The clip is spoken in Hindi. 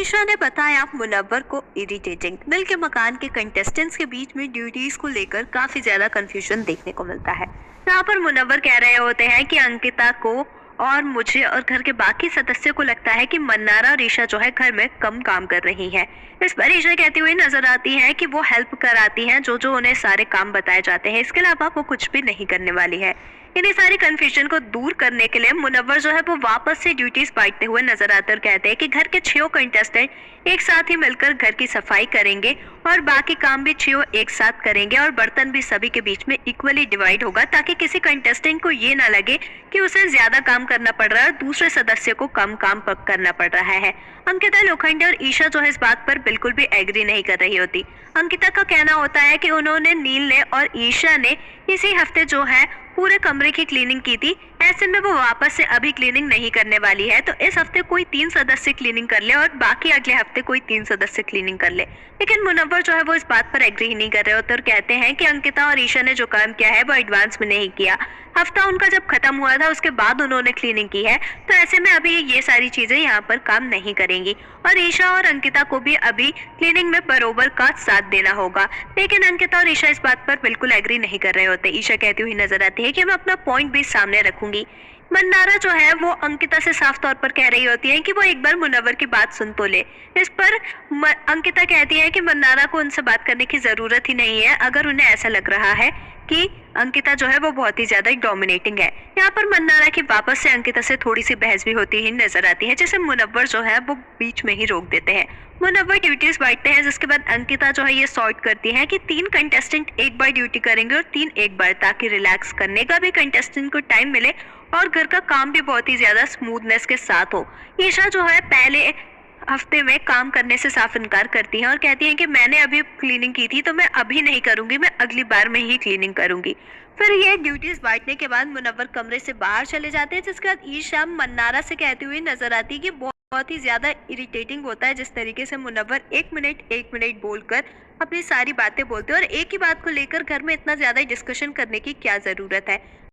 ईशा ने बताया मुनव्वर को इरिटेटिंग। मिल के मकान के कंटेस्टेंट्स के बीच में ड्यूटीज को लेकर काफी ज्यादा कंफ्यूजन देखने को मिलता है। यहाँ पर मुनव्वर कह रहे होते हैं कि अंकिता को और मुझे और घर के बाकी सदस्यों को लगता है कि मन्नारा और ईशा जो है घर में कम काम कर रही हैं। इस पर ईशा कहती हुई नजर आती है कि वो हेल्प कराती हैं जो जो उन्हें सारे काम बताए जाते हैं, इसके अलावा वो कुछ भी नहीं करने वाली है। इन्हीं सारी कंफ्यूजन को दूर करने के लिए मुनव्वर जो है वो वापस से ड्यूटीज बांटते हुए नजर आते और कहते हैं कि घर के 6 कंटेस्टेंट एक साथ ही मिलकर घर की सफाई करेंगे और बाकी काम भी 6 एक साथ करेंगे और बर्तन भी सभी के बीच में इक्वली डिवाइड होगा, ताकि किसी कंटेस्टेंट को ये ना लगे कि उसे ज्यादा काम करना पड़ रहा है और दूसरे सदस्य को कम काम करना पड़ रहा है। अंकिता लोखंडे और ईशा जो है इस बात पर बिल्कुल भी एग्री नहीं कर रही होती। अंकिता का कहना होता है कि उन्होंने, नील ने और ईशा ने इसी हफ्ते जो है पूरे कमरे की क्लीनिंग की थी, ऐसे में वो वापस से अभी क्लीनिंग नहीं करने वाली है, तो इस हफ्ते कोई 3 सदस्य क्लीनिंग कर ले और बाकी अगले हफ्ते कोई 3 सदस्य क्लीनिंग कर ले। लेकिन मुनव्वर जो है वो इस बात पर एग्री ही नहीं कर रहे होते और कहते हैं कि अंकिता और ईशा ने जो काम किया है वो एडवांस में नहीं किया। हफ्ता उनका जब खत्म हुआ था उसके बाद उन्होंने क्लीनिंग की है, तो ऐसे में अभी ये सारी चीजें यहाँ पर काम नहीं करेंगी और ईशा और अंकिता को भी अभी क्लीनिंग में बरोबर का साथ देना होगा। लेकिन अंकिता और ईशा इस बात पर बिल्कुल एग्री नहीं कर रहे होते। ईशा कहती हुई नजर आती है कि मैं अपना पॉइंट भी सामने रखूंगी। मन्नारा जो है वो अंकिता से साफ तौर पर कह रही होती है कि वो एक बार मुनव्वर की बात सुन तो ले। इस पर अंकिता कहती है कि मन्नारा को उनसे बात करने की जरूरत ही नहीं है, अगर उन्हें ऐसा लग रहा है कि अंकिता जो है वो बहुत ही ज्यादा डोमिनेटिंग है। यहाँ पर मन्नारा की वापस से अंकिता से थोड़ी सी बहस भी होती ही नजर आती है, जिसे मुनव्वर जो है वो बीच में ही रोक देते हैं। मुनव्वर ड्यूटीज बांटते हैं, जिसके बाद अंकिता जो है ये सॉर्ट करती है कि 3 कंटेस्टेंट एक बार ड्यूटी करेंगे और 3 एक बार, ताकि रिलैक्स करने का भी कंटेस्टेंट को टाइम मिले और घर का काम भी बहुत ही ज्यादा स्मूथनेस के साथ हो। ईशा जो है पहले हफ्ते में काम करने से साफ इनकार करती है और कहती है कि मैंने अभी क्लीनिंग की थी तो मैं अभी नहीं करूंगी, मैं अगली बार में ही क्लीनिंग करूंगी। फिर ये ड्यूटीज बांटने के बाद मुनव्वर कमरे से बाहर चले जाते हैं, जिसके बाद ईशा मन्नारा से कहती हुई नजर आती है कि बहुत ही ज्यादा इरिटेटिंग होता है जिस तरीके से मुनव्वर एक मिनट बोलकर अपनी सारी बातें बोलते हैं और एक ही बात को लेकर घर में इतना ज्यादा डिस्कशन करने की क्या जरूरत है।